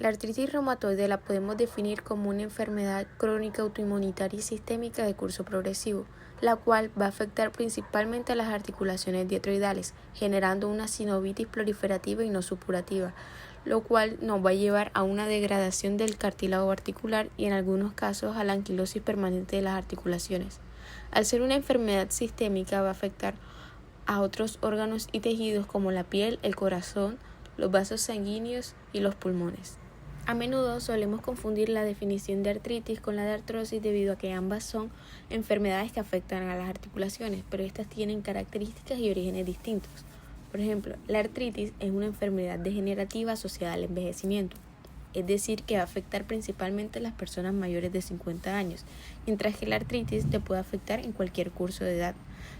La artritis reumatoide la podemos definir como una enfermedad crónica autoinmunitaria y sistémica de curso progresivo, la cual va a afectar principalmente a las articulaciones dietroidales, generando una sinovitis proliferativa y no supurativa, lo cual nos va a llevar a una degradación del cartílago articular y en algunos casos a la anquilosis permanente de las articulaciones. Al ser una enfermedad sistémica va a afectar a otros órganos y tejidos como la piel, el corazón, los vasos sanguíneos y los pulmones. A menudo solemos confundir la definición de artritis con la de artrosis debido a que ambas son enfermedades que afectan a las articulaciones, pero estas tienen características y orígenes distintos. Por ejemplo, la artritis es una enfermedad degenerativa asociada al envejecimiento, es decir, que va a afectar principalmente a las personas mayores de 50 años, mientras que la artritis te puede afectar en cualquier curso de edad.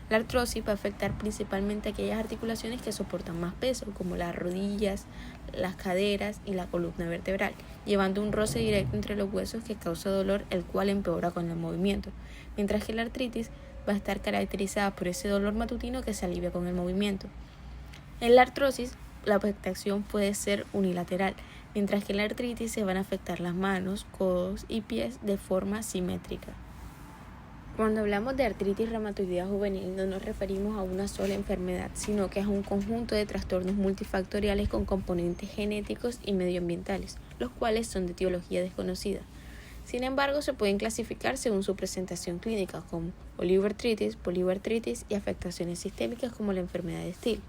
La artrosis va a afectar principalmente a aquellas articulaciones que soportan más peso, como las rodillas, las caderas y la columna vertebral, llevando un roce directo entre los huesos que causa dolor, el cual empeora con el movimiento, mientras que la artritis va a estar caracterizada por ese dolor matutino que se alivia con el movimiento. En la artrosis, la afectación puede ser unilateral, mientras que en la artritis se van a afectar las manos, codos y pies de forma simétrica. Cuando hablamos de artritis reumatoidea juvenil no nos referimos a una sola enfermedad, sino que es un conjunto de trastornos multifactoriales con componentes genéticos y medioambientales, los cuales son de etiología desconocida. Sin embargo, se pueden clasificar según su presentación clínica, como oligoartritis, poliartritis y afectaciones sistémicas como la enfermedad de Still.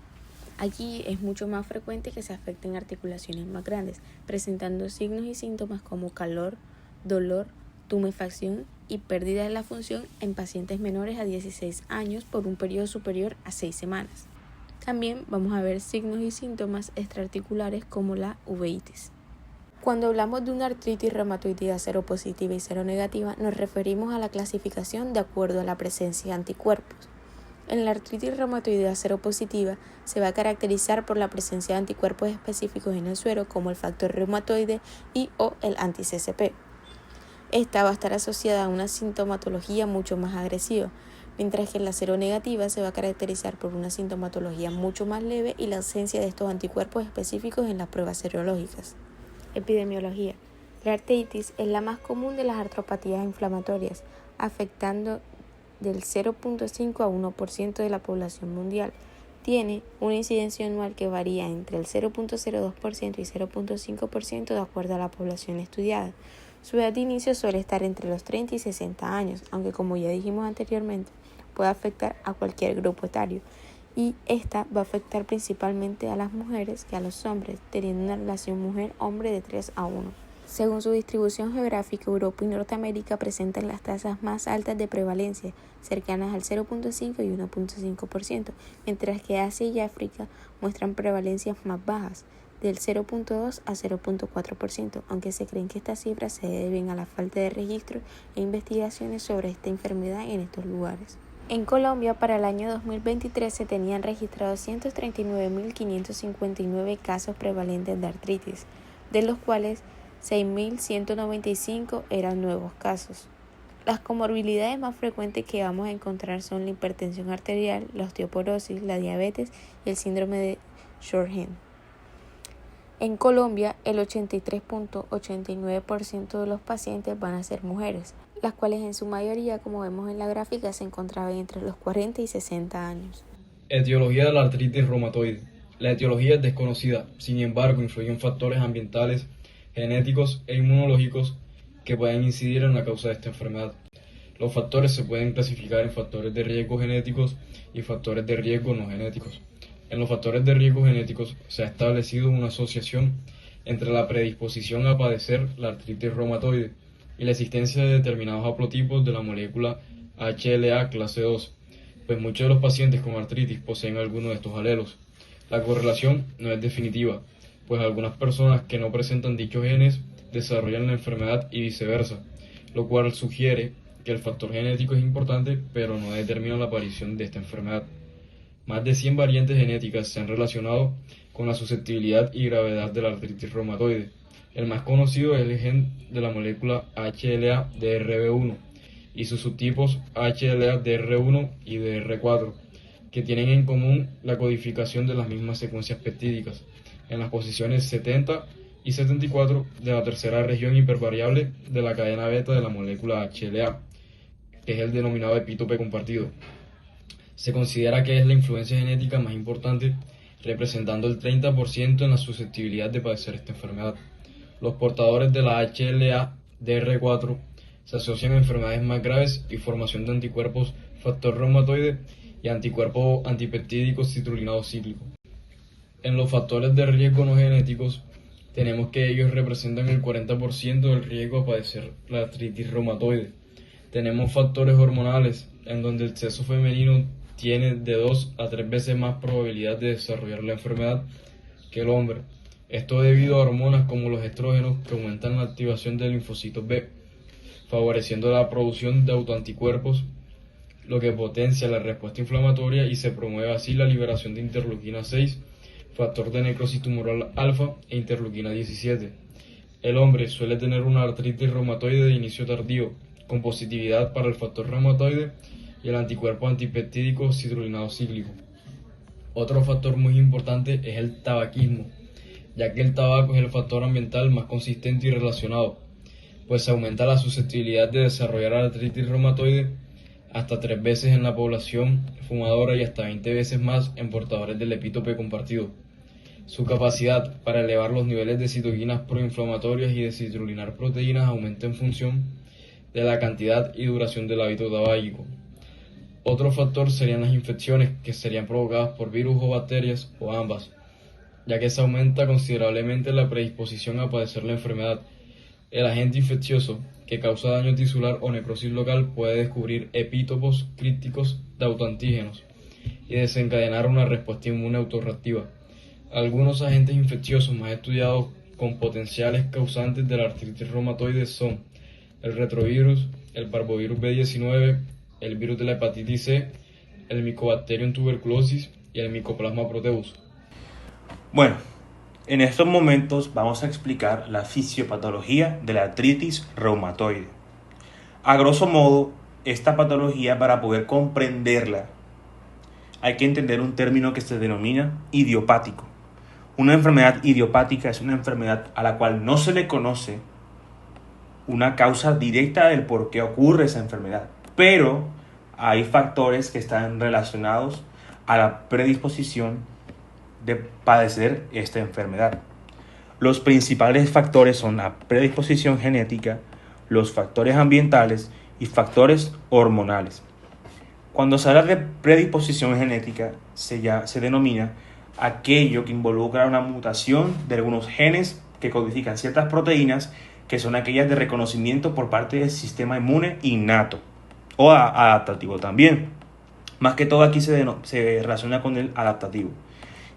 Aquí es mucho más frecuente que se afecten articulaciones más grandes, presentando signos y síntomas como calor, dolor, tumefacción y pérdida de la función en pacientes menores a 16 años por un periodo superior a 6 semanas. También vamos a ver signos y síntomas extraarticulares como la uveitis. Cuando hablamos de una artritis reumatoidea seropositiva y seronegativa, nos referimos a la clasificación de acuerdo a la presencia de anticuerpos. En la artritis reumatoidea seropositiva se va a caracterizar por la presencia de anticuerpos específicos en el suero como el factor reumatoide y o el anti-CCP. Esta va a estar asociada a una sintomatología mucho más agresiva, mientras que en la seronegativa se va a caracterizar por una sintomatología mucho más leve y la ausencia de estos anticuerpos específicos en las pruebas serológicas. Epidemiología. La artritis es la más común de las artropatías inflamatorias, afectando del 0.5 a 1% de la población mundial. Tiene una incidencia anual que varía entre el 0.02% y 0.5% de acuerdo a la población estudiada. Su edad de inicio suele estar entre los 30 y 60 años, aunque como ya dijimos anteriormente, puede afectar a cualquier grupo etario. Y esta va a afectar principalmente a las mujeres que a los hombres, teniendo una relación mujer-hombre de 3 a 1. Según su distribución geográfica, Europa y Norteamérica presentan las tasas más altas de prevalencia, cercanas al 0.5 y 1.5%, mientras que Asia y África muestran prevalencias más bajas, del 0.2 a 0.4%, aunque se creen que estas cifras se deben a la falta de registro e investigaciones sobre esta enfermedad en estos lugares. En Colombia, para el año 2023 se tenían registrados 139.559 casos prevalentes de artritis, de los cuales 6.195 eran nuevos casos. Las comorbilidades más frecuentes que vamos a encontrar son la hipertensión arterial, la osteoporosis, la diabetes y el síndrome de Sjögren. En Colombia, el 83.89% de los pacientes van a ser mujeres, las cuales en su mayoría, como vemos en la gráfica, se encontraban entre los 40 y 60 años. Etiología de la artritis reumatoide. La etiología es desconocida, sin embargo, influyen factores ambientales, genéticos e inmunológicos que pueden incidir en la causa de esta enfermedad. Los factores se pueden clasificar en factores de riesgo genéticos y factores de riesgo no genéticos. En los factores de riesgo genéticos se ha establecido una asociación entre la predisposición a padecer la artritis reumatoide y la existencia de determinados haplotipos de la molécula HLA clase 2, pues muchos de los pacientes con artritis poseen alguno de estos alelos. La correlación no es definitiva, pues algunas personas que no presentan dichos genes desarrollan la enfermedad y viceversa, lo cual sugiere que el factor genético es importante, pero no determina la aparición de esta enfermedad. Más de 100 variantes genéticas se han relacionado con la susceptibilidad y gravedad de la artritis reumatoide. El más conocido es el gen de la molécula HLA-DRB1 y sus subtipos HLA-DR1 y DR4, que tienen en común la codificación de las mismas secuencias peptídicas en las posiciones 70 y 74 de la tercera región hipervariable de la cadena beta de la molécula HLA, que es el denominado epítope compartido. Se considera que es la influencia genética más importante, representando el 30% en la susceptibilidad de padecer esta enfermedad. Los portadores de la HLA-DR4 se asocian a enfermedades más graves y formación de anticuerpos factor reumatoide y anticuerpo antipeptídico citrulinado cíclico. En los factores de riesgo no genéticos, tenemos que ellos representan el 40% del riesgo a padecer la artritis reumatoide. Tenemos factores hormonales, en donde el sexo femenino tiene de 2 a 3 veces más probabilidad de desarrollar la enfermedad que el hombre. Esto debido a hormonas como los estrógenos que aumentan la activación de linfocitos B, favoreciendo la producción de autoanticuerpos, lo que potencia la respuesta inflamatoria y se promueve así la liberación de interleuquina 6, factor de necrosis tumoral alfa e interleuquina 17. El hombre suele tener una artritis reumatoide de inicio tardío, con positividad para el factor reumatoide y el anticuerpo antipeptídico citrulinado cíclico. Otro factor muy importante es el tabaquismo, ya que el tabaco es el factor ambiental más consistente y relacionado, pues aumenta la susceptibilidad de desarrollar artritis reumatoide hasta 3 veces en la población fumadora y hasta 20 veces más en portadores del epítope compartido. Su capacidad para elevar los niveles de citoquinas proinflamatorias y de citrulinar proteínas aumenta en función de la cantidad y duración del hábito tabáquico. Otro factor serían las infecciones, que serían provocadas por virus o bacterias o ambas, ya que se aumenta considerablemente la predisposición a padecer la enfermedad. El agente infeccioso que causa daño tisular o necrosis local puede descubrir epítopos crípticos de autoantígenos y desencadenar una respuesta inmune autorreactiva. Algunos agentes infecciosos más estudiados con potenciales causantes de la artritis reumatoide son el retrovirus, el parvovirus B19, el virus de la hepatitis C, el Mycobacterium tuberculosis y el Mycoplasma proteus. Bueno, en estos momentos vamos a explicar la fisiopatología de la artritis reumatoide. A grosso modo, esta patología, para poder comprenderla, hay que entender un término que se denomina idiopático. Una enfermedad idiopática es una enfermedad a la cual no se le conoce una causa directa del por qué ocurre esa enfermedad, pero hay factores que están relacionados a la predisposición de padecer esta enfermedad. Los principales factores son la predisposición genética, los factores ambientales y factores hormonales. Cuando se habla de predisposición genética, se denomina aquello que involucra una mutación de algunos genes que codifican ciertas proteínas que son aquellas de reconocimiento por parte del sistema inmune innato o adaptativo también. Más que todo aquí se relaciona con el adaptativo.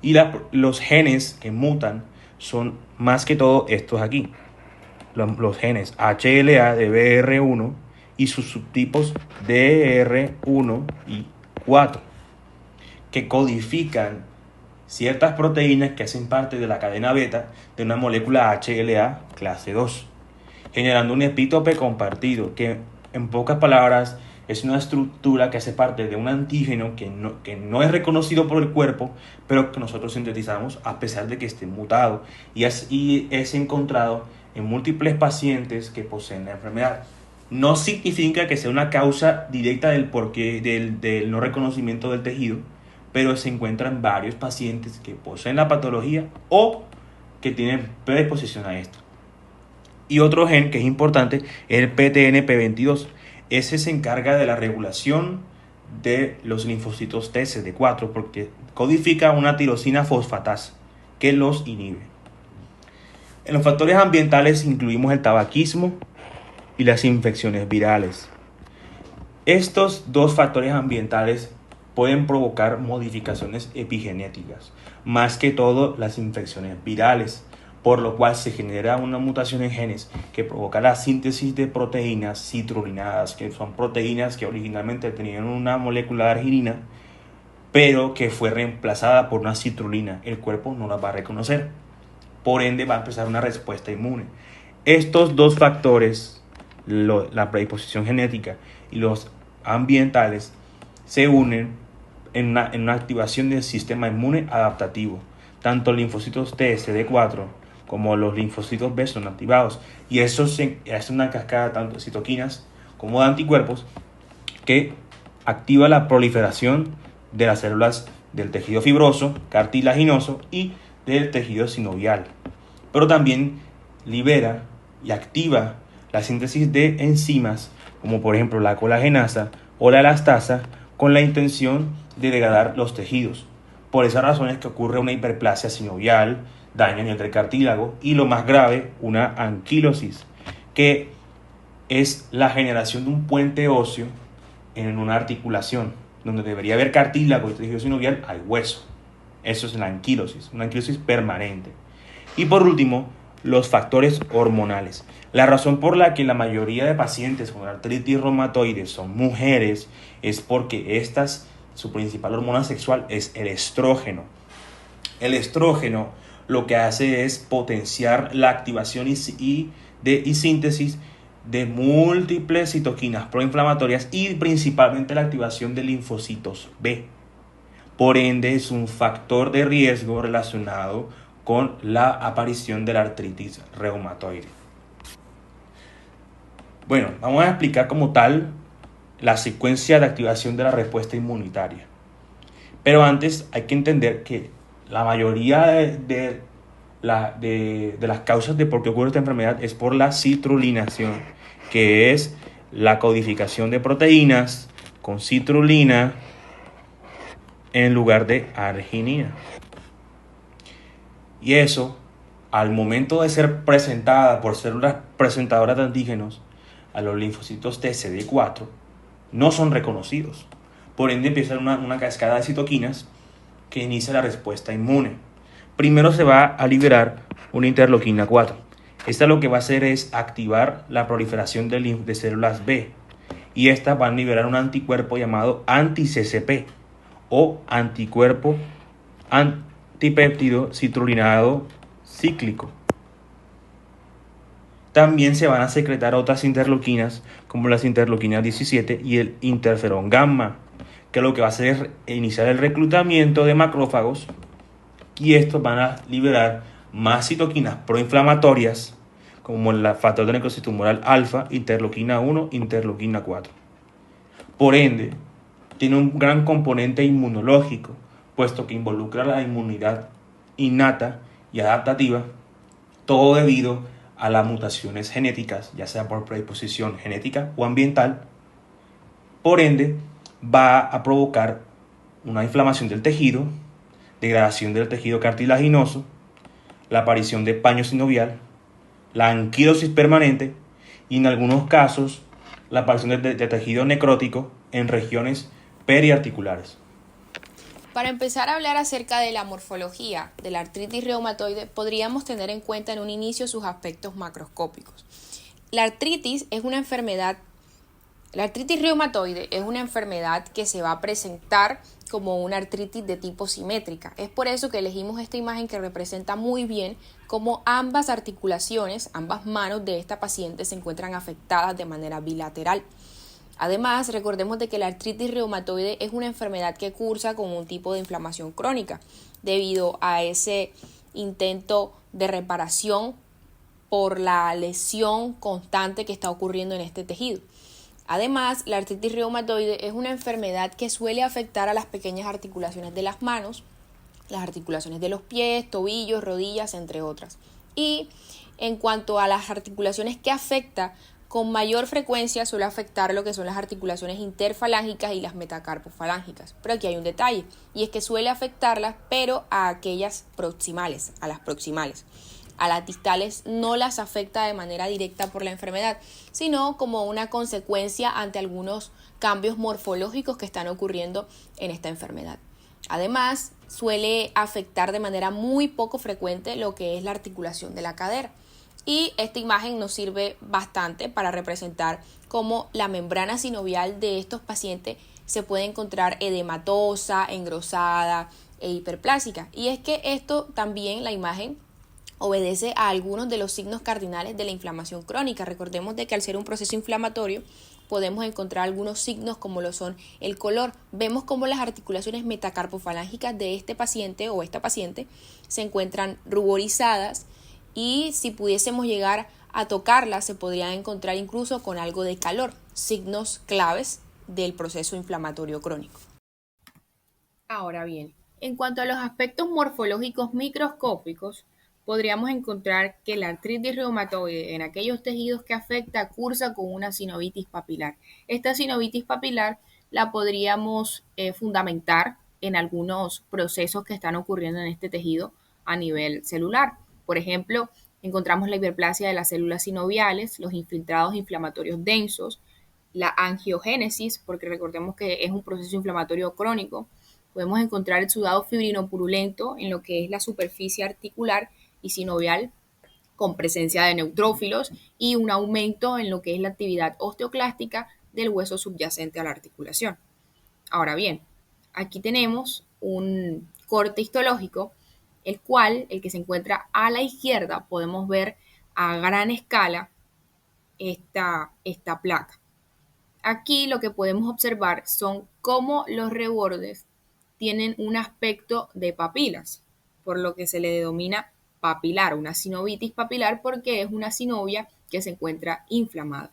Y los genes que mutan son más que todo estos aquí. Los genes HLA de BR1 y sus subtipos DR1 y 4, que codifican ciertas proteínas que hacen parte de la cadena beta de una molécula HLA clase 2, generando un epítope compartido, que en pocas palabras es una estructura que hace parte de un antígeno que no es reconocido por el cuerpo, pero que nosotros sintetizamos a pesar de que esté mutado y es encontrado en múltiples pacientes que poseen la enfermedad. No significa que sea una causa directa del porqué del no reconocimiento del tejido, pero se encuentran varios pacientes que poseen la patología o que tienen predisposición a esto. Y otro gen que es importante es el PTNP22. Ese se encarga de la regulación de los linfocitos T CD4 porque codifica una tirosina fosfatasa que los inhibe. En los factores ambientales incluimos el tabaquismo y las infecciones virales. Estos dos factores ambientales pueden provocar modificaciones epigenéticas, más que todo las infecciones virales, por lo cual se genera una mutación en genes que provoca la síntesis de proteínas citrulinadas, que son proteínas que originalmente tenían una molécula de arginina, pero que fue reemplazada por una citrulina. El cuerpo no la va a reconocer, por ende va a empezar una respuesta inmune. Estos dos factores, la predisposición genética y los ambientales, se unen en una activación del sistema inmune adaptativo. Tanto linfocitos T CD4 como los linfocitos B, son activados. Y eso es una cascada tanto de citoquinas como de anticuerpos que activa la proliferación de las células del tejido fibroso, cartilaginoso y del tejido sinovial. Pero también libera y activa la síntesis de enzimas, como por ejemplo la colagenasa o la elastasa, con la intención de degradar los tejidos. Por esas razones que ocurre una hiperplasia sinovial, daño en el cartílago y, lo más grave, una anquilosis, que es la generación de un puente óseo en una articulación. Donde debería haber cartílago y tejido sinovial, hay hueso. Eso es la anquilosis, una anquilosis permanente. Y por último, los factores hormonales. La razón por la que la mayoría de pacientes con artritis reumatoide son mujeres es porque su principal hormona sexual es el estrógeno. El estrógeno lo que hace es potenciar la activación y síntesis de múltiples citoquinas proinflamatorias y principalmente la activación de linfocitos B. Por ende, es un factor de riesgo relacionado con la aparición de la artritis reumatoide. Bueno, vamos a explicar como tal la secuencia de activación de la respuesta inmunitaria. Pero antes hay que entender que la mayoría de las causas de por qué ocurre esta enfermedad es por la citrulinación, que es la codificación de proteínas con citrulina en lugar de arginina. Y eso, al momento de ser presentada por células presentadoras de antígenos a los linfocitos T CD4, no son reconocidos. Por ende empieza una cascada de citoquinas que inicia la respuesta inmune. Primero se va a liberar una interleuquina 4. Esta lo que va a hacer es activar la proliferación de células B. Y estas van a liberar un anticuerpo llamado anti-CCP o anticuerpo antipéptido citrulinado cíclico. También se van a secretar otras interleuquinas como las interleuquinas 17 y el interferón gamma, que lo que va a hacer es iniciar el reclutamiento de macrófagos, y estos van a liberar más citoquinas proinflamatorias como el factor de necrosis tumoral alfa, interleuquina 1, interleuquina 4. Por ende, tiene un gran componente inmunológico, puesto que involucra la inmunidad innata y adaptativa, todo debido a las mutaciones genéticas, ya sea por predisposición genética o ambiental. Por ende, va a provocar una inflamación del tejido, degradación del tejido cartilaginoso, la aparición de paño sinovial, la anquilosis permanente y en algunos casos la aparición de tejido necrótico en regiones periarticulares. Para empezar a hablar acerca de la morfología de la artritis reumatoide, podríamos tener en cuenta en un inicio sus aspectos macroscópicos. La artritis reumatoide es una enfermedad que se va a presentar como una artritis de tipo simétrica. Es por eso que elegimos esta imagen que representa muy bien cómo ambas articulaciones, ambas manos de esta paciente se encuentran afectadas de manera bilateral. Además, recordemos de que la artritis reumatoide es una enfermedad que cursa con un tipo de inflamación crónica debido a ese intento de reparación por la lesión constante que está ocurriendo en este tejido. Además, la artritis reumatoide es una enfermedad que suele afectar a las pequeñas articulaciones de las manos, las articulaciones de los pies, tobillos, rodillas, entre otras. Y en cuanto a las articulaciones que afecta, con mayor frecuencia suele afectar lo que son las articulaciones interfalángicas y las metacarpofalángicas. Pero aquí hay un detalle, y es que suele afectarlas, pero a aquellas proximales, a las proximales. A las distales no las afecta de manera directa por la enfermedad, sino como una consecuencia ante algunos cambios morfológicos que están ocurriendo en esta enfermedad. Además, suele afectar de manera muy poco frecuente lo que es la articulación de la cadera. Y esta imagen nos sirve bastante para representar cómo la membrana sinovial de estos pacientes se puede encontrar edematosa, engrosada e hiperplásica. Y es que esto también, la imagen, obedece a algunos de los signos cardinales de la inflamación crónica. Recordemos de que al ser un proceso inflamatorio podemos encontrar algunos signos como lo son el color. Vemos cómo las articulaciones metacarpofalángicas de este paciente o esta paciente se encuentran ruborizadas y si pudiésemos llegar a tocarla se podrían encontrar incluso con algo de calor, signos claves del proceso inflamatorio crónico. Ahora bien, en cuanto a los aspectos morfológicos microscópicos, podríamos encontrar que la artritis reumatoide en aquellos tejidos que afecta cursa con una sinovitis papilar. Esta sinovitis papilar la podríamos fundamentar en algunos procesos que están ocurriendo en este tejido a nivel celular. Por ejemplo, encontramos la hiperplasia de las células sinoviales, los infiltrados inflamatorios densos, la angiogénesis, porque recordemos que es un proceso inflamatorio crónico. Podemos encontrar el sudado fibrino purulento en lo que es la superficie articular y sinovial con presencia de neutrófilos y un aumento en lo que es la actividad osteoclástica del hueso subyacente a la articulación. Ahora bien, aquí tenemos un corte histológico, el que se encuentra a la izquierda, podemos ver a gran escala esta placa. Aquí lo que podemos observar son cómo los rebordes tienen un aspecto de papilas, por lo que se le denomina papilar, una sinovitis papilar, porque es una sinovia que se encuentra inflamada.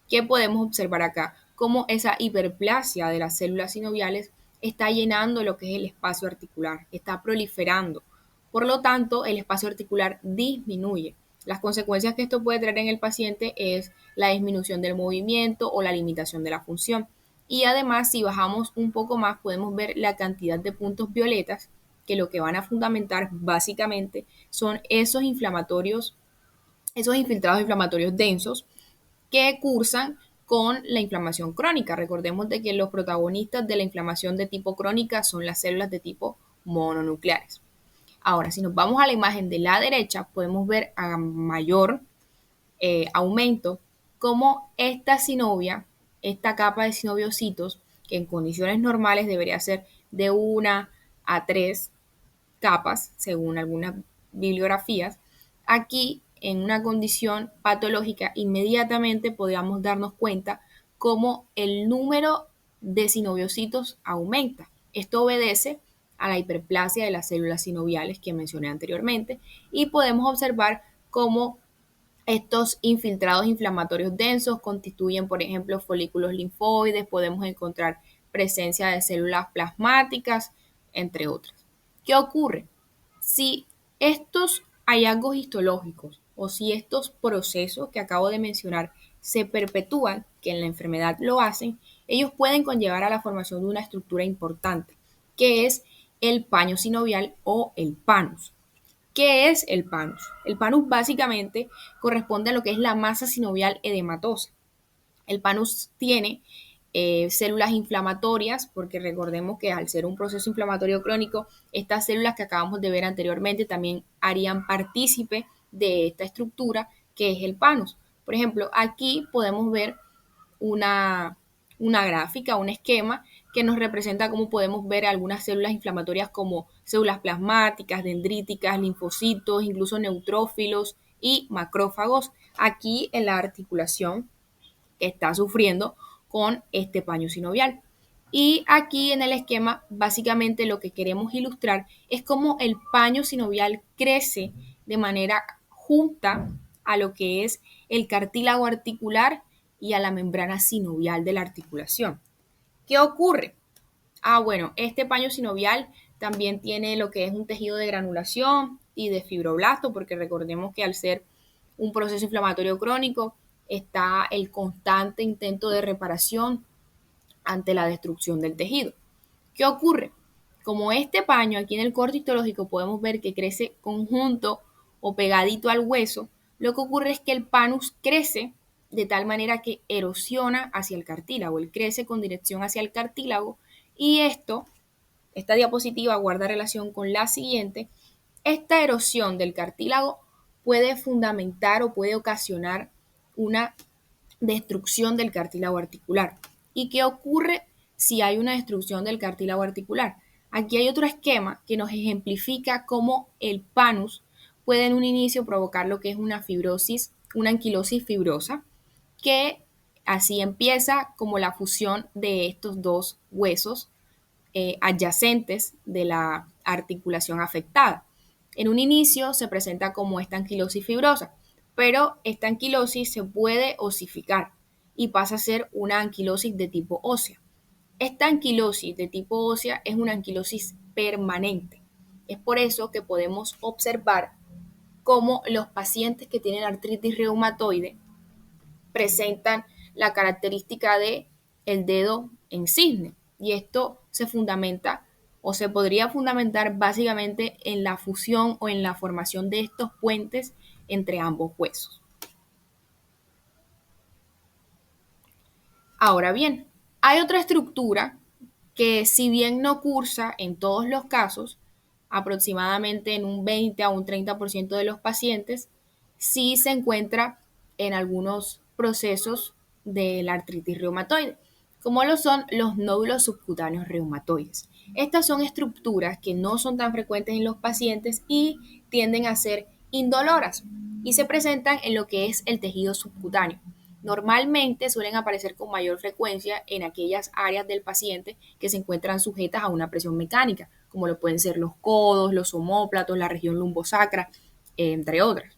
¿Qué podemos observar acá? Cómo esa hiperplasia de las células sinoviales está llenando lo que es el espacio articular, está proliferando. Por lo tanto, el espacio articular disminuye. Las consecuencias que esto puede traer en el paciente es la disminución del movimiento o la limitación de la función. Y además, si bajamos un poco más, podemos ver la cantidad de puntos violetas que lo que van a fundamentar básicamente son esos inflamatorios, esos infiltrados inflamatorios densos que cursan con la inflamación crónica. Recordemos de que los protagonistas de la inflamación de tipo crónica son las células de tipo mononucleares. Ahora, si nos vamos a la imagen de la derecha, podemos ver a mayor aumento cómo esta sinovia, esta capa de sinoviocitos, que en condiciones normales debería ser de 1 a 3 capas, según algunas bibliografías, aquí en una condición patológica inmediatamente podríamos darnos cuenta cómo el número de sinoviocitos aumenta. Esto obedece a la hiperplasia de las células sinoviales que mencioné anteriormente y podemos observar cómo estos infiltrados inflamatorios densos constituyen, por ejemplo, folículos linfoides, podemos encontrar presencia de células plasmáticas, entre otras. ¿Qué ocurre? Si estos hallazgos histológicos o si estos procesos que acabo de mencionar se perpetúan, que en la enfermedad lo hacen, ellos pueden conllevar a la formación de una estructura importante, que es el paño sinovial o el panus. ¿Qué es el panus? El panus básicamente corresponde a lo que es la masa sinovial edematosa. El panus tiene células inflamatorias, porque recordemos que al ser un proceso inflamatorio crónico, estas células que acabamos de ver anteriormente también harían partícipe de esta estructura que es el panus. Por ejemplo, aquí podemos ver una, una gráfica, un esquema que nos representa cómo podemos ver algunas células inflamatorias como células plasmáticas, dendríticas, linfocitos, incluso neutrófilos y macrófagos aquí en la articulación que está sufriendo con este paño sinovial. Y aquí en el esquema, básicamente lo que queremos ilustrar es cómo el paño sinovial crece de manera junta a lo que es el cartílago articular y a la membrana sinovial de la articulación. ¿Qué ocurre? Bueno, este paño sinovial también tiene lo que es un tejido de granulación y de fibroblasto, porque recordemos que al ser un proceso inflamatorio crónico está el constante intento de reparación ante la destrucción del tejido. ¿Qué ocurre? Como este paño aquí en el corte histológico podemos ver que crece conjunto o pegadito al hueso, lo que ocurre es que el panus crece de tal manera que erosiona hacia el cartílago, él crece con dirección hacia el cartílago y esta diapositiva guarda relación con la siguiente. Esta erosión del cartílago puede fundamentar o puede ocasionar una destrucción del cartílago articular. ¿Y qué ocurre si hay una destrucción del cartílago articular? Aquí hay otro esquema que nos ejemplifica cómo el panus puede en un inicio provocar lo que es una fibrosis, una anquilosis fibrosa, que así empieza como la fusión de estos dos huesos adyacentes de la articulación afectada. En un inicio se presenta como esta anquilosis fibrosa, pero esta anquilosis se puede osificar y pasa a ser una anquilosis de tipo ósea. Esta anquilosis de tipo ósea es una anquilosis permanente. Es por eso que podemos observar cómo los pacientes que tienen artritis reumatoide presentan la característica de el dedo en cisne. Y esto se fundamenta o se podría fundamentar básicamente en la fusión o en la formación de estos puentes entre ambos huesos. Ahora bien, hay otra estructura que si bien no cursa en todos los casos, aproximadamente en un 20 a un 30% de los pacientes, sí se encuentra en algunos procesos de la artritis reumatoide, como lo son los nódulos subcutáneos reumatoides. Estas son estructuras que no son tan frecuentes en los pacientes y tienden a ser indoloras y se presentan en lo que es el tejido subcutáneo. Normalmente suelen aparecer con mayor frecuencia en aquellas áreas del paciente que se encuentran sujetas a una presión mecánica, como lo pueden ser los codos, los omóplatos, la región lumbosacra, entre otras.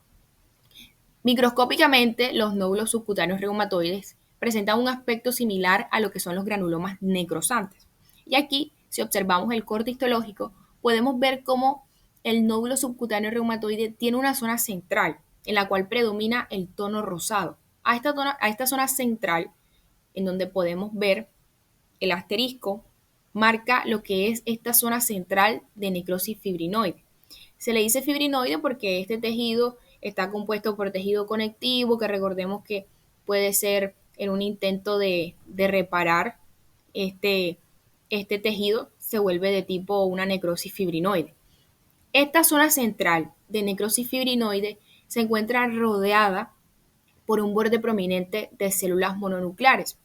Microscópicamente, los nódulos subcutáneos reumatoides presentan un aspecto similar a lo que son los granulomas necrosantes. Y aquí, si observamos el corte histológico, podemos ver cómo el nódulo subcutáneo reumatoide tiene una zona central en la cual predomina el tono rosado. A esta zona central, en donde podemos ver el asterisco, marca lo que es esta zona central de necrosis fibrinoide. Se le dice fibrinoide porque este tejido está compuesto por tejido conectivo, que recordemos que puede ser en un intento de reparar este tejido, se vuelve de tipo una necrosis fibrinoide. Esta zona central de necrosis fibrinoide se encuentra rodeada por un borde prominente de células mononucleares,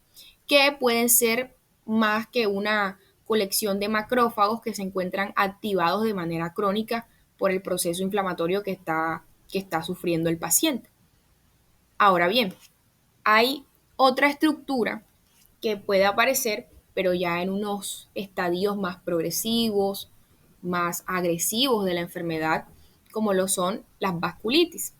que pueden ser más que una colección de macrófagos que se encuentran activados de manera crónica por el proceso inflamatorio que está sufriendo el paciente. Ahora bien, hay otra estructura que puede aparecer, pero ya en unos estadios más progresivos, más agresivos de la enfermedad, como lo son las vasculitis.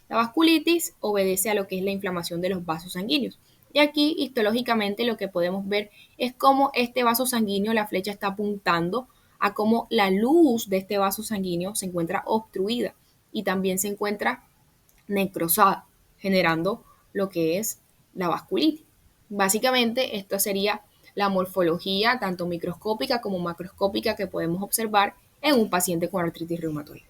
La vasculitis obedece a lo que es la inflamación de los vasos sanguíneos. Y aquí, histológicamente, lo que podemos ver es cómo este vaso sanguíneo, la flecha está apuntando a cómo la luz de este vaso sanguíneo se encuentra obstruida y también se encuentra necrosada, generando lo que es la vasculitis. Básicamente, esto sería la morfología tanto microscópica como macroscópica que podemos observar en un paciente con artritis reumatoide.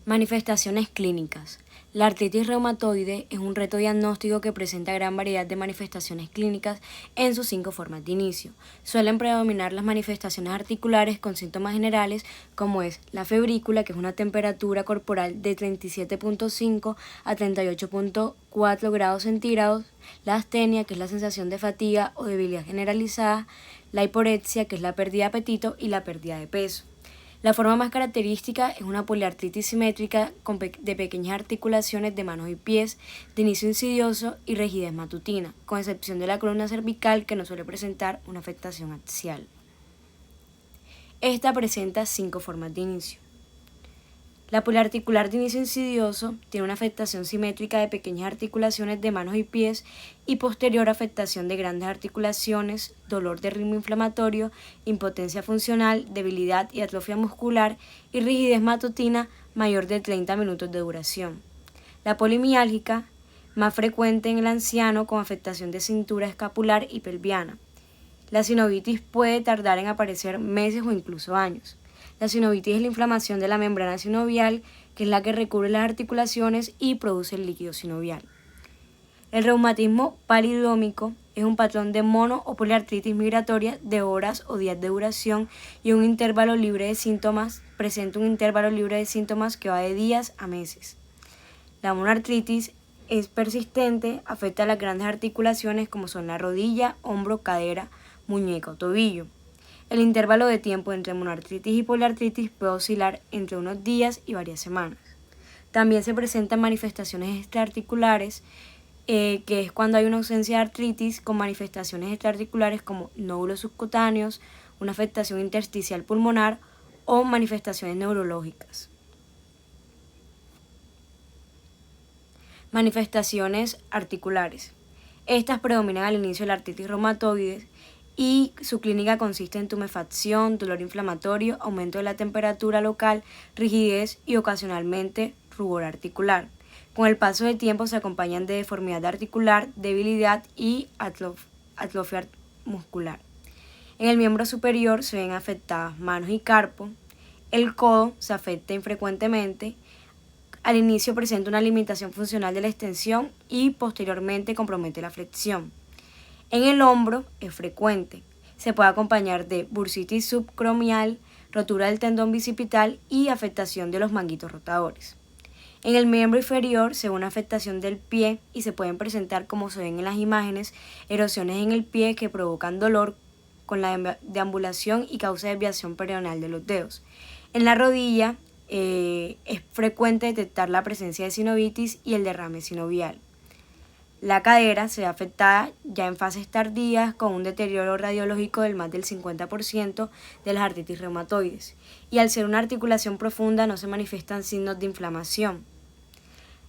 Manifestaciones clínicas. La artritis reumatoide es un reto diagnóstico que presenta gran variedad de manifestaciones clínicas en sus 5 formas de inicio. Suelen predominar las manifestaciones articulares con síntomas generales como es la febrícula, que es una temperatura corporal de 37.5 a 38.4 grados centígrados, la astenia, que es la sensación de fatiga o debilidad generalizada, la hiporexia, que es la pérdida de apetito y la pérdida de peso. La forma más característica es una poliartritis simétrica de pequeñas articulaciones de manos y pies, de inicio insidioso y rigidez matutina, con excepción de la columna cervical que no suele presentar una afectación axial. Esta presenta 5 formas de inicio. La poliarticular de inicio insidioso tiene una afectación simétrica de pequeñas articulaciones de manos y pies y posterior afectación de grandes articulaciones, dolor de ritmo inflamatorio, impotencia funcional, debilidad y atrofia muscular y rigidez matutina mayor de 30 minutos de duración. La polimiálgica, más frecuente en el anciano con afectación de cintura escapular y pelviana. La sinovitis puede tardar en aparecer meses o incluso años. La sinovitis es la inflamación de la membrana sinovial, que es la que recubre las articulaciones y produce el líquido sinovial. El reumatismo palindrómico es un patrón de mono o poliartritis migratoria de horas o días de duración y un intervalo libre de síntomas, presenta un intervalo libre de síntomas que va de días a meses. La monoartritis es persistente, afecta a las grandes articulaciones como son la rodilla, hombro, cadera, muñeca o tobillo. El intervalo de tiempo entre monoartritis y poliartritis puede oscilar entre unos días y varias semanas. También se presentan manifestaciones extraarticulares, que es cuando hay una ausencia de artritis con manifestaciones extraarticulares como nódulos subcutáneos, una afectación intersticial pulmonar o manifestaciones neurológicas. Manifestaciones articulares. Estas predominan al inicio de la artritis reumatoide y su clínica consiste en tumefacción, dolor inflamatorio, aumento de la temperatura local, rigidez y ocasionalmente rubor articular. Con el paso del tiempo se acompañan de deformidad articular, debilidad y atrofia muscular. En el miembro superior se ven afectadas manos y carpo. El codo se afecta infrecuentemente. Al inicio presenta una limitación funcional de la extensión y posteriormente compromete la flexión. En el hombro es frecuente. Se puede acompañar de bursitis subacromial, rotura del tendón bicipital y afectación de los manguitos rotadores. En el miembro inferior se ve una afectación del pie y se pueden presentar, como se ven en las imágenes, erosiones en el pie que provocan dolor con la deambulación y causa desviación perineal de los dedos. En la rodilla es frecuente detectar la presencia de sinovitis y el derrame sinovial. La cadera se ve afectada ya en fases tardías con un deterioro radiológico del más del 50% de las artritis reumatoides, y al ser una articulación profunda no se manifiestan signos de inflamación.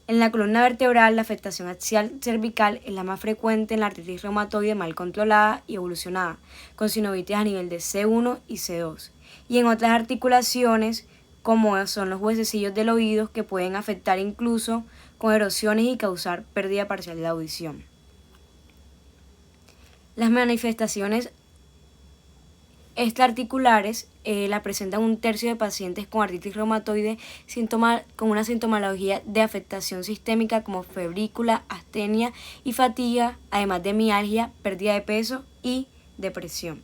En la columna vertebral, la afectación axial cervical es la más frecuente en la artritis reumatoide mal controlada y evolucionada, con sinovitis a nivel de C1 y C2, y en otras articulaciones como son los huesecillos del oído, que pueden afectar incluso con erosiones y causar pérdida parcial de la audición. Las manifestaciones extraarticulares la presentan un tercio de pacientes con artritis reumatoide con una sintomología de afectación sistémica como febrícula, astenia y fatiga, además de mialgia, pérdida de peso y depresión.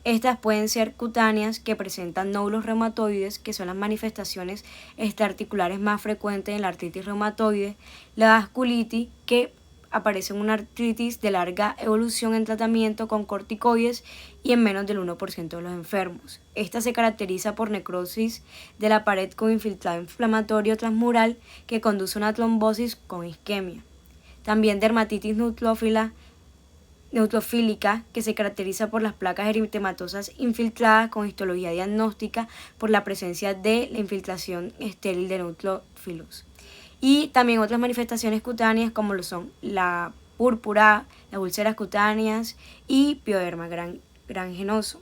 Estas pueden ser cutáneas, que presentan nódulos reumatoides, que son las manifestaciones extraarticulares más frecuentes en la artritis reumatoide, la vasculitis, que aparece en una artritis de larga evolución en tratamiento con corticoides y en menos del 1% de los enfermos. Esta se caracteriza por necrosis de la pared con infiltrado inflamatorio transmural que conduce a una trombosis con isquemia. También dermatitis neutrofílica, que se caracteriza por las placas eritematosas infiltradas con histología diagnóstica por la presencia de la infiltración estéril de neutrófilos. Y también otras manifestaciones cutáneas como lo son la púrpura, las úlceras cutáneas y pioderma granulomatoso.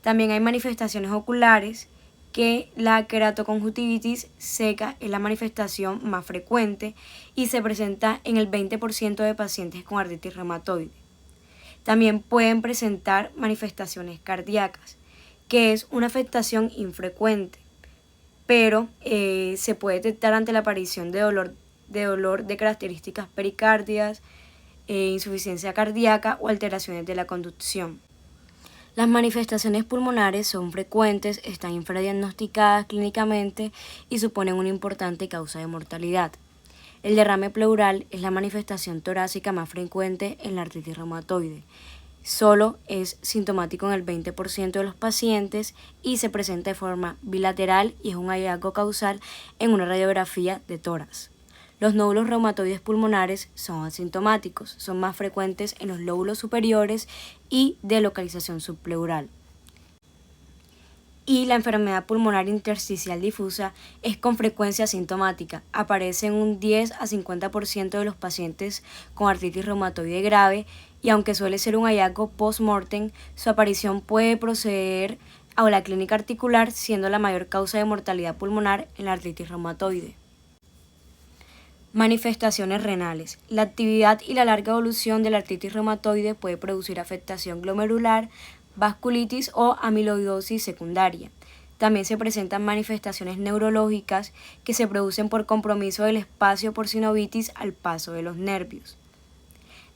También hay manifestaciones oculares, que la queratoconjuntivitis seca es la manifestación más frecuente y se presenta en el 20% de pacientes con artritis reumatoide. También pueden presentar manifestaciones cardíacas, que es una afectación infrecuente, pero se puede detectar ante la aparición de dolor de características pericárdias, insuficiencia cardíaca o alteraciones de la conducción. Las manifestaciones pulmonares son frecuentes, están infradiagnosticadas clínicamente y suponen una importante causa de mortalidad. El derrame pleural es la manifestación torácica más frecuente en la artritis reumatoide. Solo es sintomático en el 20% de los pacientes y se presenta de forma bilateral y es un hallazgo causal en una radiografía de tórax. Los nódulos reumatoides pulmonares son asintomáticos, son más frecuentes en los lóbulos superiores y de localización subpleural. Y la enfermedad pulmonar intersticial difusa es con frecuencia asintomática, aparece en un 10 a 50% de los pacientes con artritis reumatoide grave y aunque suele ser un hallazgo post-mortem, su aparición puede proceder a la clínica articular, siendo la mayor causa de mortalidad pulmonar en la artritis reumatoide. Manifestaciones renales. La actividad y la larga evolución de la artritis reumatoide puede producir afectación glomerular, vasculitis o amiloidosis secundaria. También se presentan manifestaciones neurológicas que se producen por compromiso del espacio por sinovitis al paso de los nervios.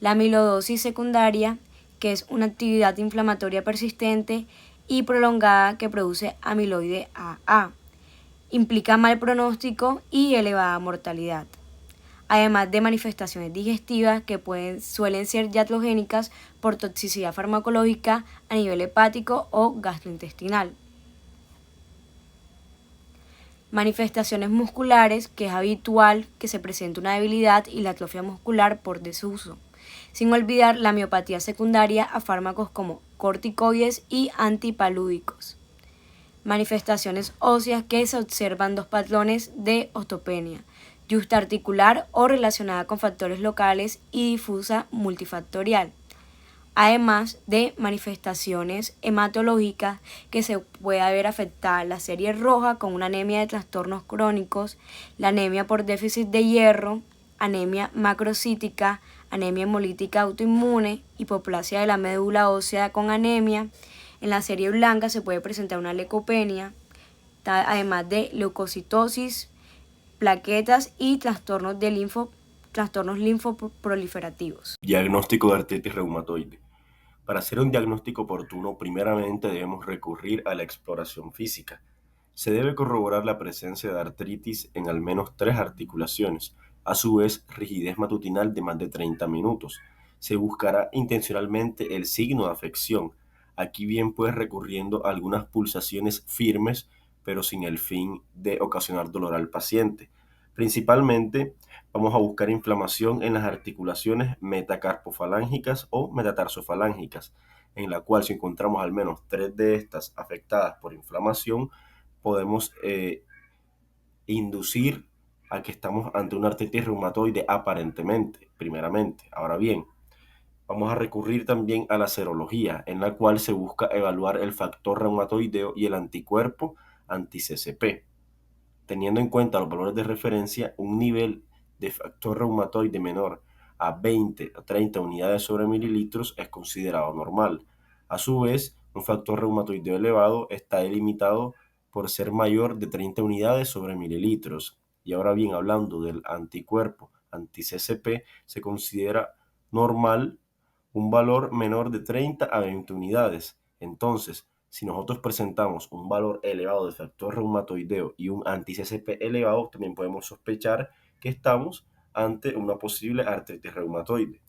La amiloidosis secundaria, que es una actividad inflamatoria persistente y prolongada que produce amiloide AA, implica mal pronóstico y elevada mortalidad, además de manifestaciones digestivas que suelen ser iatrogénicas por toxicidad farmacológica a nivel hepático o gastrointestinal. Manifestaciones musculares, que es habitual que se presente una debilidad y la atrofia muscular por desuso, sin olvidar la miopatía secundaria a fármacos como corticoides y antipalúdicos. Manifestaciones óseas que se observan dos patrones de osteopenia, yusta articular o relacionada con factores locales y difusa multifactorial, además de manifestaciones hematológicas que se puede ver afectada la serie roja con una anemia de trastornos crónicos, la anemia por déficit de hierro, anemia macrocítica, anemia hemolítica autoinmune, hipoplasia de la médula ósea con anemia. En la serie blanca se puede presentar una leucopenia, además de leucocitosis, plaquetas y trastornos linfoproliferativos. Diagnóstico de artritis reumatoide. Para hacer un diagnóstico oportuno, primeramente debemos recurrir a la exploración física. Se debe corroborar la presencia de artritis en al menos 3 articulaciones, a su vez rigidez matutinal de más de 30 minutos. Se buscará intencionalmente el signo de afección, aquí bien pues recurriendo a algunas pulsaciones firmes, pero sin el fin de ocasionar dolor al paciente. Principalmente vamos a buscar inflamación en las articulaciones metacarpofalángicas o metatarsofalángicas, en la cual si encontramos al menos 3 de estas afectadas por inflamación, podemos inducir a que estamos ante una artritis reumatoide aparentemente, primeramente. Ahora bien, vamos a recurrir también a la serología, en la cual se busca evaluar el factor reumatoideo y el anticuerpo anti-CCP. Teniendo en cuenta los valores de referencia, un nivel de factor reumatoide menor a 20 o 30 unidades sobre mililitros es considerado normal. A su vez, un factor reumatoideo elevado está delimitado por ser mayor de 30 unidades sobre mililitros. Y ahora bien, hablando del anticuerpo anti-CCP, se considera normal un valor menor de 30 a 20 unidades. Entonces, si nosotros presentamos un valor elevado de factor reumatoideo y un anti-CCP elevado, también podemos sospechar que estamos ante una posible artritis reumatoide.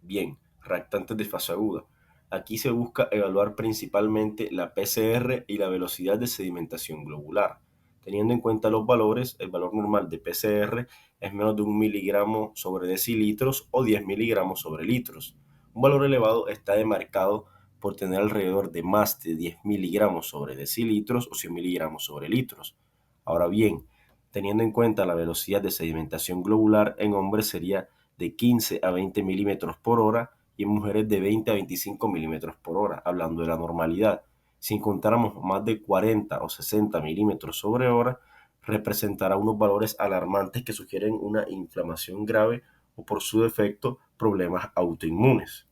Bien, reactantes de fase aguda. Aquí se busca evaluar principalmente la PCR y la velocidad de sedimentación globular. Teniendo en cuenta los valores, el valor normal de PCR es menos de 1 miligramo sobre decilitros o 10 miligramos sobre litros. Un valor elevado está demarcado por tener alrededor de más de 10 miligramos sobre decilitros o 100 miligramos sobre litros. Ahora bien, teniendo en cuenta la velocidad de sedimentación globular en hombres sería de 15 a 20 milímetros por hora y en mujeres de 20 a 25 milímetros por hora, hablando de la normalidad. Si encontráramos más de 40 o 60 milímetros sobre hora, representará unos valores alarmantes que sugieren una inflamación grave o por su defecto problemas autoinmunes.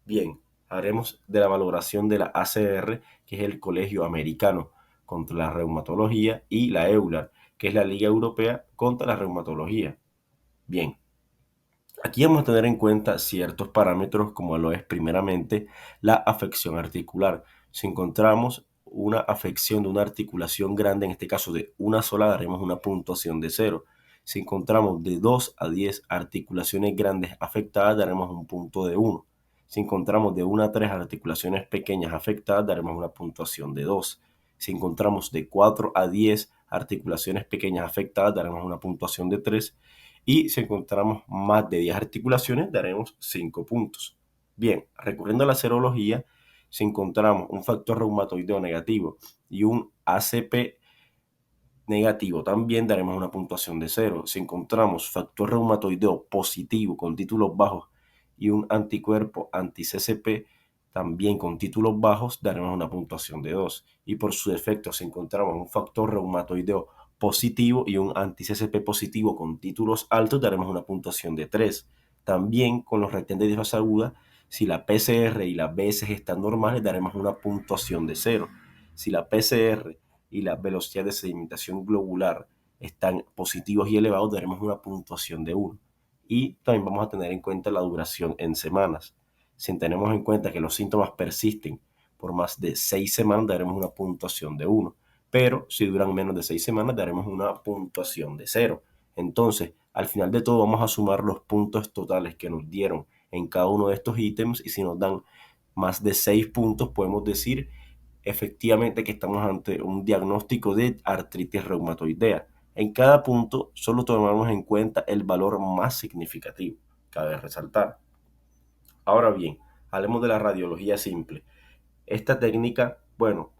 Bien, haremos de la valoración de la ACR, que es el Colegio Americano contra la Reumatología, y la EULAR, que es la Liga Europea contra la Reumatología. Bien, aquí vamos a tener en cuenta ciertos parámetros como lo es primeramente la afección articular. Si encontramos una afección de una articulación grande, en este caso de una sola, daremos una puntuación de 0. Si encontramos de 2 a 10 articulaciones grandes afectadas, daremos un punto de 1. Si encontramos de 1 a 3 articulaciones pequeñas afectadas, daremos una puntuación de 2. Si encontramos de 4 a 10 articulaciones pequeñas afectadas, daremos una puntuación de 3. Y si encontramos más de 10 articulaciones, daremos 5 puntos. Bien, recurriendo a la serología, si encontramos un factor reumatoideo negativo y un ACP negativo, también daremos una puntuación de 0. Si encontramos factor reumatoideo positivo con títulos bajos y un anticuerpo anti-CCP también con títulos bajos, daremos una puntuación de 2. Y por su defecto, si encontramos un factor reumatoideo positivo y un anti-CCP positivo con títulos altos, daremos una puntuación de 3. También con los reactantes de fase aguda, si la PCR y la BSG están normales, daremos una puntuación de 0. Si la PCR y la velocidad de sedimentación globular están positivos y elevados, daremos una puntuación de 1. Y también vamos a tener en cuenta la duración en semanas. Si tenemos en cuenta que los síntomas persisten por más de 6 semanas, daremos una puntuación de 1. Pero si duran menos de 6 semanas, daremos una puntuación de 0. Entonces, al final de todo, vamos a sumar los puntos totales que nos dieron en cada uno de estos ítems y si nos dan más de 6 puntos, podemos decir efectivamente que estamos ante un diagnóstico de artritis reumatoidea. En cada punto solo tomamos en cuenta el valor más significativo, cabe resaltar. Ahora bien, hablemos de la radiología simple. Esta técnica, bueno,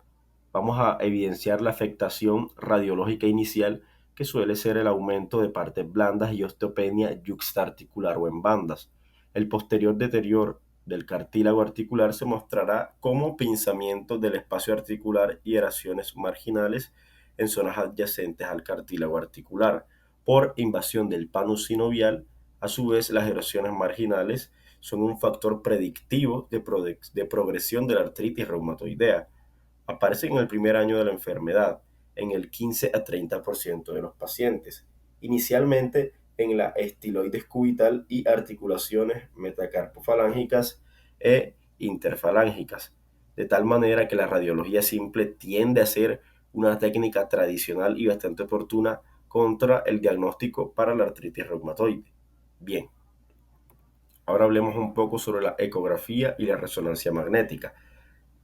vamos a evidenciar la afectación radiológica inicial, que suele ser el aumento de partes blandas y osteopenia yuxtaarticular o en bandas. El posterior deterioro del cartílago articular se mostrará como pinzamiento del espacio articular y erasiones marginales en zonas adyacentes al cartílago articular por invasión del panus sinovial. A su vez, las erosiones marginales son un factor predictivo de progresión de la artritis reumatoidea. Aparecen en el primer año de la enfermedad, en el 15 a 30% de los pacientes, inicialmente en la estiloides cubital y articulaciones metacarpofalángicas e interfalángicas, de tal manera que la radiología simple tiende a ser una técnica tradicional y bastante oportuna contra el diagnóstico para la artritis reumatoide. Bien, ahora hablemos un poco sobre la ecografía y la resonancia magnética.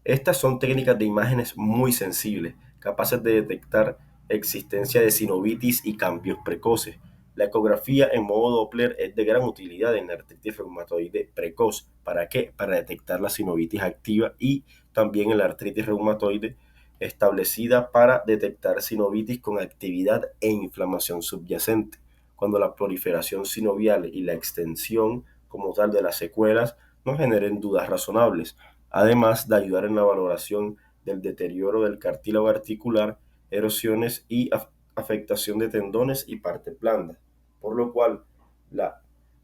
Estas son técnicas de imágenes muy sensibles, capaces de detectar existencia de sinovitis y cambios precoces. La ecografía en modo Doppler es de gran utilidad en la artritis reumatoide precoz. ¿Para qué? Para detectar la sinovitis activa y también en la artritis reumatoide establecida para detectar sinovitis con actividad e inflamación subyacente, cuando la proliferación sinovial y la extensión como tal de las secuelas no generen dudas razonables, además de ayudar en la valoración del deterioro del cartílago articular, erosiones y afectación de tendones y partes blandas, por lo cual la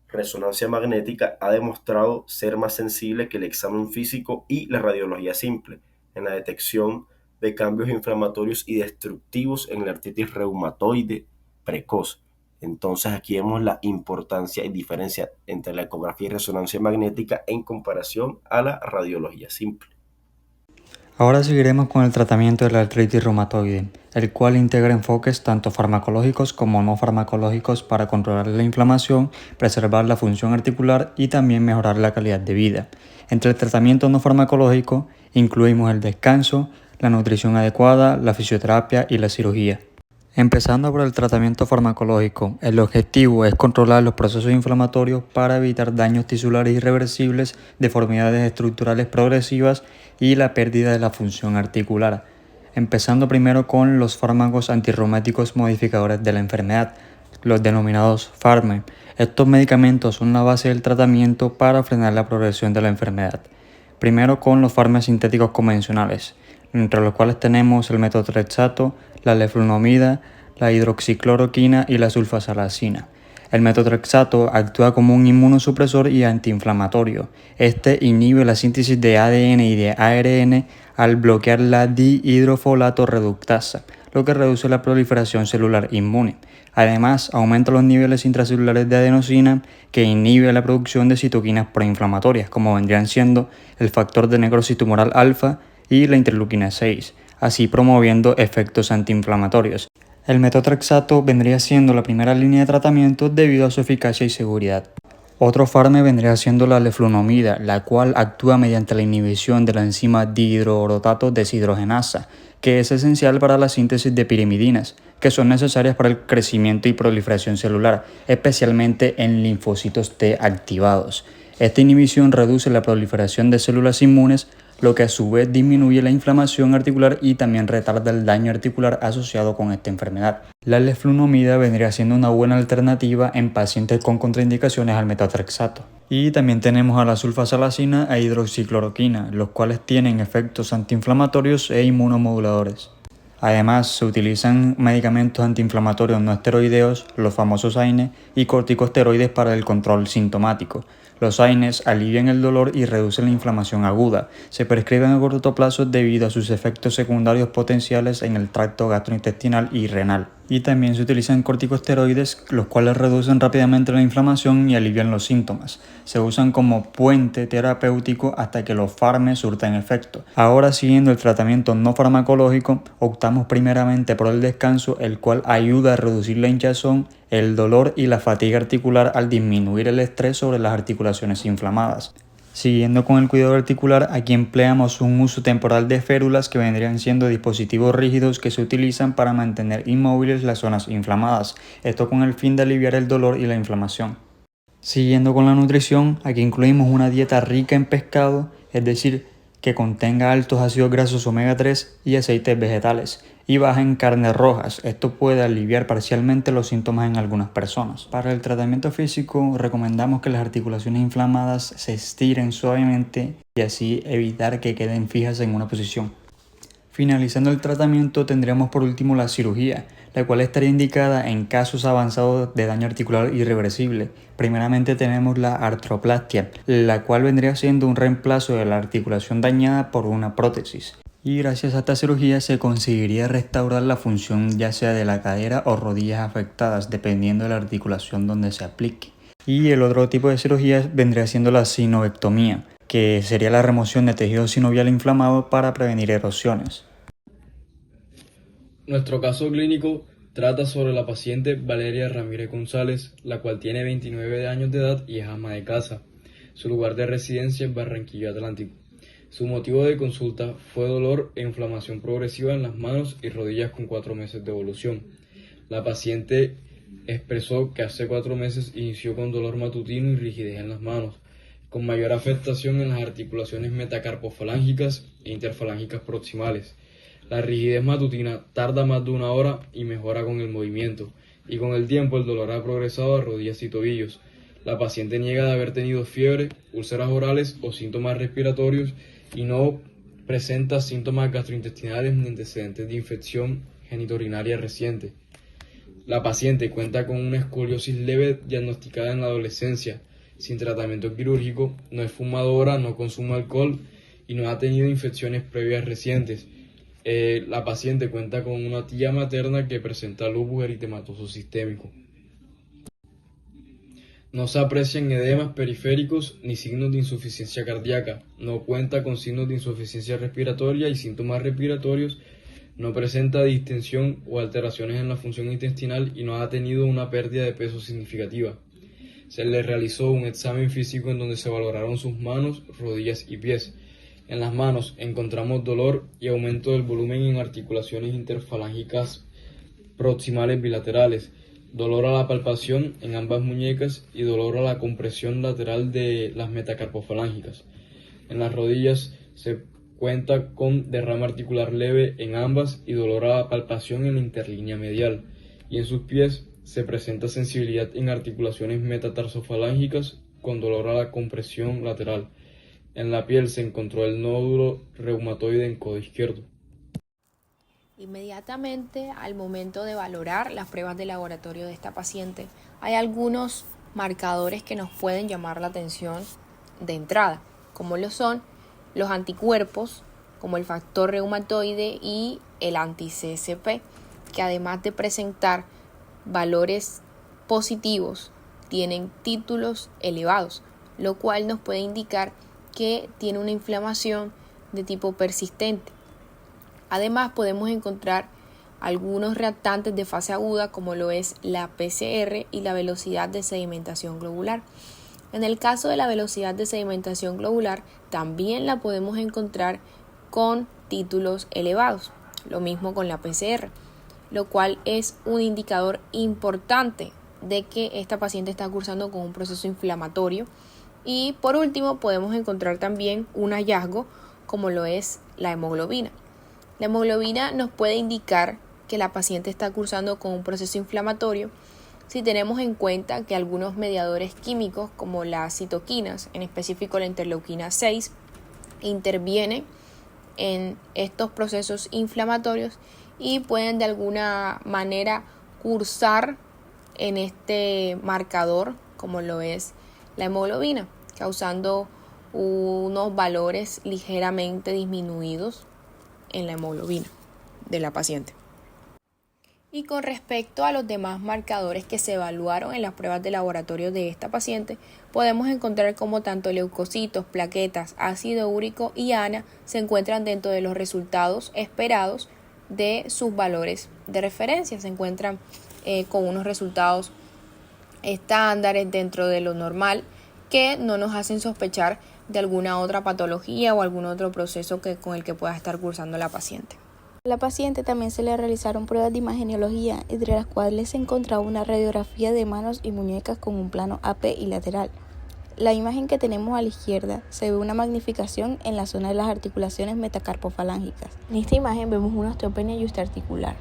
resonancia magnética ha demostrado ser más sensible que el examen físico y la radiología simple en la detección de cambios inflamatorios y destructivos en la artritis reumatoide precoz. Entonces aquí vemos la importancia y diferencia entre la ecografía y resonancia magnética en comparación a la radiología simple. Ahora seguiremos con el tratamiento de la artritis reumatoide, el cual integra enfoques tanto farmacológicos como no farmacológicos para controlar la inflamación, preservar la función articular y también mejorar la calidad de vida. Entre el tratamiento no farmacológico incluimos el descanso, la nutrición adecuada, la fisioterapia y la cirugía. Empezando por el tratamiento farmacológico, el objetivo es controlar los procesos inflamatorios para evitar daños tisulares irreversibles, deformidades estructurales progresivas y la pérdida de la función articular. Empezando primero con los fármacos antirreumáticos modificadores de la enfermedad, los denominados fármacos. Estos medicamentos son la base del tratamiento para frenar la progresión de la enfermedad. Primero con los fármacos sintéticos convencionales, entre los cuales tenemos el metotrexato, la leflunomida, la hidroxicloroquina y la sulfasalazina. El metotrexato actúa como un inmunosupresor y antiinflamatorio. Este inhibe la síntesis de ADN y de ARN al bloquear la dihidrofolato reductasa, lo que reduce la proliferación celular inmune. Además, aumenta los niveles intracelulares de adenosina, que inhibe la producción de citoquinas proinflamatorias, como vendrían siendo el factor de necrosis tumoral alfa y la interleuquina 6, así promoviendo efectos antiinflamatorios. El metotrexato vendría siendo la primera línea de tratamiento debido a su eficacia y seguridad. Otro fármaco vendría siendo la leflunomida, la cual actúa mediante la inhibición de la enzima dihidroorotato deshidrogenasa, que es esencial para la síntesis de pirimidinas, que son necesarias para el crecimiento y proliferación celular, especialmente en linfocitos T activados. Esta inhibición reduce la proliferación de células inmunes, lo que a su vez disminuye la inflamación articular y también retarda el daño articular asociado con esta enfermedad. La leflunomida vendría siendo una buena alternativa en pacientes con contraindicaciones al metotrexato. Y también tenemos a la sulfasalazina e hidroxicloroquina, los cuales tienen efectos antiinflamatorios e inmunomoduladores. Además, se utilizan medicamentos antiinflamatorios no esteroideos, los famosos AINES, y corticosteroides para el control sintomático. Los AINES alivian el dolor y reducen la inflamación aguda. Se prescriben a corto plazo debido a sus efectos secundarios potenciales en el tracto gastrointestinal y renal. Y también se utilizan corticosteroides, los cuales reducen rápidamente la inflamación y alivian los síntomas. Se usan como puente terapéutico hasta que los fármacos surtan efecto. Ahora, siguiendo el tratamiento no farmacológico, optamos primeramente por el descanso, el cual ayuda a reducir la hinchazón, el dolor y la fatiga articular al disminuir el estrés sobre las articulaciones inflamadas. Siguiendo con el cuidado articular, aquí empleamos un uso temporal de férulas, que vendrían siendo dispositivos rígidos que se utilizan para mantener inmóviles las zonas inflamadas, esto con el fin de aliviar el dolor y la inflamación. Siguiendo con la nutrición, aquí incluimos una dieta rica en pescado, es decir, que contenga altos ácidos grasos omega 3 y aceites vegetales y baja en carnes rojas. Esto puede aliviar parcialmente los síntomas en algunas personas. Para el tratamiento físico recomendamos que las articulaciones inflamadas se estiren suavemente y así evitar que queden fijas en una posición. Finalizando el tratamiento tendremos por último la cirugía, la cual estaría indicada en casos avanzados de daño articular irreversible. Primeramente tenemos la artroplastia, la cual vendría siendo un reemplazo de la articulación dañada por una prótesis. Y gracias a esta cirugía se conseguiría restaurar la función ya sea de la cadera o rodillas afectadas, dependiendo de la articulación donde se aplique. Y el otro tipo de cirugía vendría siendo la sinovectomía, que sería la remoción de tejido sinovial inflamado para prevenir erosiones. Nuestro caso clínico trata sobre la paciente Valeria Ramírez González, la cual tiene 29 años de edad y es ama de casa. Su lugar de residencia es Barranquilla Atlántico. Su motivo de consulta fue dolor e inflamación progresiva en las manos y rodillas con 4 meses de evolución. La paciente expresó que hace 4 meses inició con dolor matutino y rigidez en las manos, con mayor afectación en las articulaciones metacarpofalángicas e interfalángicas proximales. La rigidez matutina tarda más de 1 hora y mejora con el movimiento, y con el tiempo el dolor ha progresado a rodillas y tobillos. La paciente niega de haber tenido fiebre, úlceras orales o síntomas respiratorios y no presenta síntomas gastrointestinales ni antecedentes de infección genitourinaria reciente. La paciente cuenta con una escoliosis leve diagnosticada en la adolescencia, sin tratamiento quirúrgico, no es fumadora, no consume alcohol y no ha tenido infecciones previas recientes. La paciente cuenta con una tía materna que presenta lupus eritematoso sistémico. No se aprecian edemas periféricos ni signos de insuficiencia cardíaca, no cuenta con signos de insuficiencia respiratoria y síntomas respiratorios, no presenta distensión o alteraciones en la función intestinal y no ha tenido una pérdida de peso significativa. Se le realizó un examen físico en donde se valoraron sus manos, rodillas y pies. En las manos encontramos dolor y aumento del volumen en articulaciones interfalángicas proximales bilaterales, dolor a la palpación en ambas muñecas y dolor a la compresión lateral de las metacarpofalángicas. En las rodillas se cuenta con derrame articular leve en ambas y dolor a la palpación en la interlínea medial, y en sus pies se presenta sensibilidad en articulaciones metatarsofalángicas con dolor a la compresión lateral. En la piel se encontró el nódulo reumatoide en codo izquierdo. Inmediatamente al momento de valorar las pruebas de laboratorio de esta paciente, hay algunos marcadores que nos pueden llamar la atención de entrada, como lo son los anticuerpos, como el factor reumatoide y el anti-CSP, que además de presentar valores positivos, tienen títulos elevados, lo cual nos puede indicar que tiene una inflamación de tipo persistente. Además, podemos encontrar algunos reactantes de fase aguda, como lo es la PCR y la velocidad de sedimentación globular. En el caso de la velocidad de sedimentación globular, también la podemos encontrar con títulos elevados, lo mismo con la PCR, lo cual es un indicador importante de que esta paciente está cursando con un proceso inflamatorio. Y por último podemos encontrar también un hallazgo como lo es la hemoglobina. La hemoglobina nos puede indicar que la paciente está cursando con un proceso inflamatorio si tenemos en cuenta que algunos mediadores químicos como las citoquinas, en específico la interleuquina 6, intervienen en estos procesos inflamatorios y pueden de alguna manera cursar en este marcador como lo es la hemoglobina, causando unos valores ligeramente disminuidos en la hemoglobina de la paciente. Y con respecto a los demás marcadores que se evaluaron en las pruebas de laboratorio de esta paciente, podemos encontrar como tanto leucocitos, plaquetas, ácido úrico y ANA se encuentran dentro de los resultados esperados de sus valores de referencia. Se encuentran con unos resultados estándares dentro de lo normal que no nos hacen sospechar de alguna otra patología o algún otro proceso con el que pueda estar cursando la paciente. A la paciente también se le realizaron pruebas de imagenología, entre las cuales se encontraba una radiografía de manos y muñecas con un plano AP y lateral. la imagen que tenemos a la izquierda se ve una magnificación en la zona de las articulaciones metacarpofalángicas. En esta imagen vemos una osteopenia yuxtaarticular.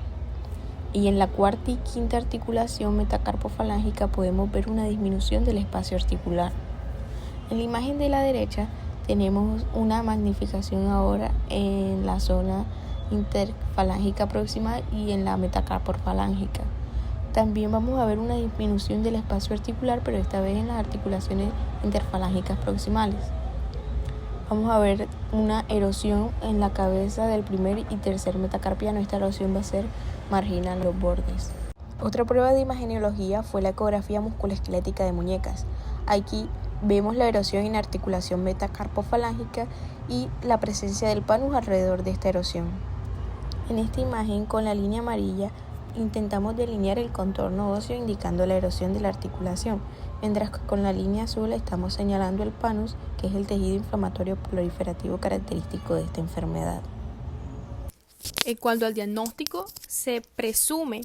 Y en la cuarta y quinta articulación metacarpofalángica podemos ver una disminución del espacio articular. En la imagen de la derecha tenemos una magnificación ahora en la zona interfalángica proximal y en la metacarpofalángica. También vamos a ver una disminución del espacio articular, pero esta vez en las articulaciones interfalángicas proximales. Vamos a ver una erosión en la cabeza del primer y tercer metacarpiano. Esta erosión va a ser marginal en los bordes. Otra prueba de imagenología fue la ecografía musculoesquelética de muñecas. Aquí vemos la erosión en articulación metacarpofalángica y la presencia del panus alrededor de esta erosión. En esta imagen, con la línea amarilla, intentamos delinear el contorno óseo indicando la erosión de la articulación, mientras que con la línea azul estamos señalando el panus, que es el tejido inflamatorio proliferativo característico de esta enfermedad. En cuanto al diagnóstico, se presume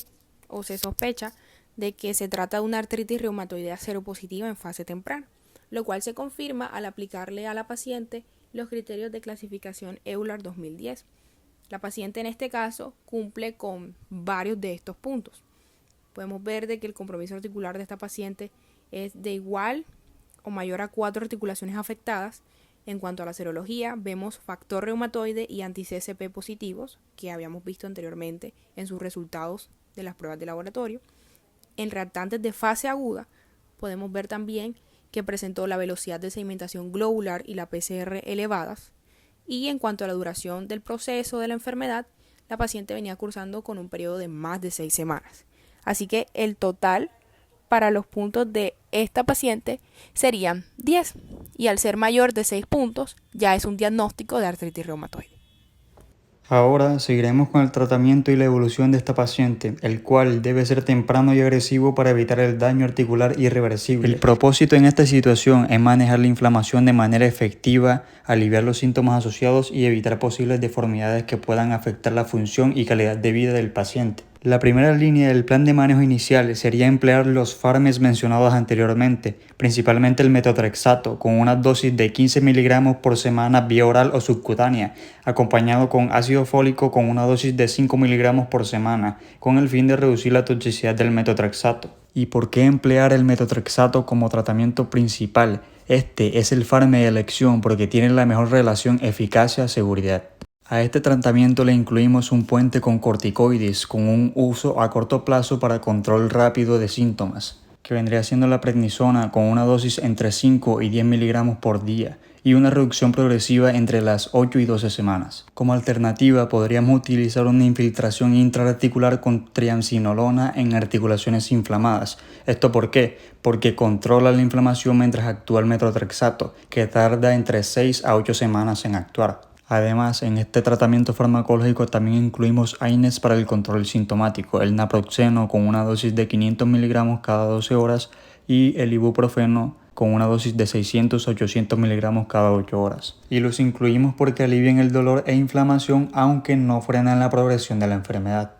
o se sospecha de que se trata de una artritis reumatoidea seropositiva en fase temprana, lo cual se confirma al aplicarle a la paciente los criterios de clasificación EULAR 2010. La paciente en este caso cumple con varios de estos puntos. Podemos ver de que el compromiso articular de esta paciente es de igual o mayor a 4 articulaciones afectadas. En cuanto a la serología, vemos factor reumatoide y anti-CSP positivos, que habíamos visto anteriormente en sus resultados de las pruebas de laboratorio. En reactantes de fase aguda, podemos ver también que presentó la velocidad de sedimentación globular y la PCR elevadas. Y en cuanto a la duración del proceso de la enfermedad, la paciente venía cursando con un periodo de más de 6 semanas. Así que el total para los puntos de esta paciente serían 10. Y al ser mayor de 6 puntos, ya es un diagnóstico de artritis reumatoide. Ahora seguiremos con el tratamiento y la evolución de esta paciente, el cual debe ser temprano y agresivo para evitar el daño articular irreversible. El propósito en esta situación es manejar la inflamación de manera efectiva, aliviar los síntomas asociados y evitar posibles deformidades que puedan afectar la función y calidad de vida del paciente. La primera línea del plan de manejo inicial sería emplear los fármacos mencionados anteriormente, principalmente el metotrexato, con una dosis de 15 mg por semana vía oral o subcutánea, acompañado con ácido fólico con una dosis de 5 mg por semana, con el fin de reducir la toxicidad del metotrexato. ¿Y por qué emplear el metotrexato como tratamiento principal? Este es el fármaco de elección porque tiene la mejor relación eficacia-seguridad. A este tratamiento le incluimos un puente con corticoides con un uso a corto plazo para control rápido de síntomas, que vendría siendo la prednisona con una dosis entre 5 y 10 mg por día y una reducción progresiva entre las 8 y 12 semanas. Como alternativa podríamos utilizar una infiltración intraarticular con triamcinolona en articulaciones inflamadas. ¿Esto por qué? Porque controla la inflamación mientras actúa el metotrexato, que tarda entre 6 a 8 semanas en actuar. Además, en este tratamiento farmacológico también incluimos AINES para el control sintomático, el naproxeno con una dosis de 500 mg cada 12 horas y el ibuprofeno con una dosis de 600 a 800 mg cada 8 horas. Y los incluimos porque alivian el dolor e inflamación aunque no frenan la progresión de la enfermedad.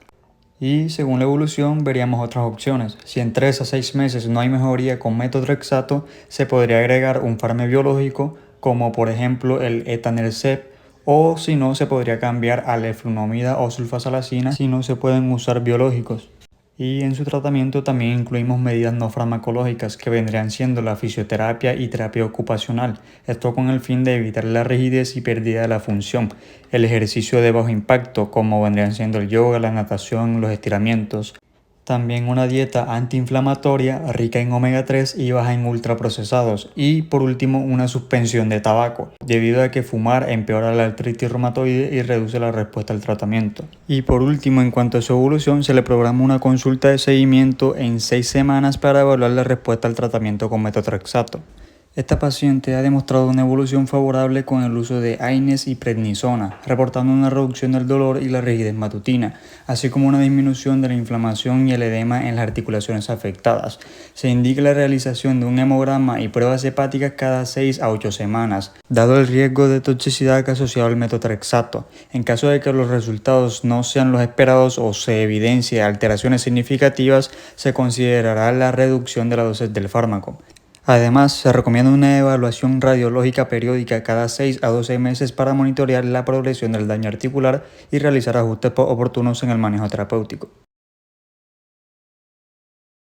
Y según la evolución veríamos otras opciones. Si en 3 a 6 meses no hay mejoría con metotrexato, se podría agregar un fármaco biológico como por ejemplo el etanercept, o si no, se podría cambiar a leflunomida o sulfasalacina si no se pueden usar biológicos. Y en su tratamiento también incluimos medidas no farmacológicas que vendrían siendo la fisioterapia y terapia ocupacional, esto con el fin de evitar la rigidez y pérdida de la función, el ejercicio de bajo impacto como vendrían siendo el yoga, la natación, los estiramientos. También una dieta antiinflamatoria rica en omega 3 y baja en ultraprocesados. Y por último una suspensión de tabaco, debido a que fumar empeora la artritis reumatoide y reduce la respuesta al tratamiento. Y por último, en cuanto a su evolución, se le programa una consulta de seguimiento en 6 semanas para evaluar la respuesta al tratamiento con metotrexato. Esta paciente ha demostrado una evolución favorable con el uso de AINES y prednisona, reportando una reducción del dolor y la rigidez matutina, así como una disminución de la inflamación y el edema en las articulaciones afectadas. Se indica la realización de un hemograma y pruebas hepáticas cada 6 a 8 semanas, dado el riesgo de toxicidad asociado al metotrexato. En caso de que los resultados no sean los esperados o se evidencie alteraciones significativas, se considerará la reducción de la dosis del fármaco. Además, se recomienda una evaluación radiológica periódica cada 6 a 12 meses para monitorear la progresión del daño articular y realizar ajustes oportunos en el manejo terapéutico.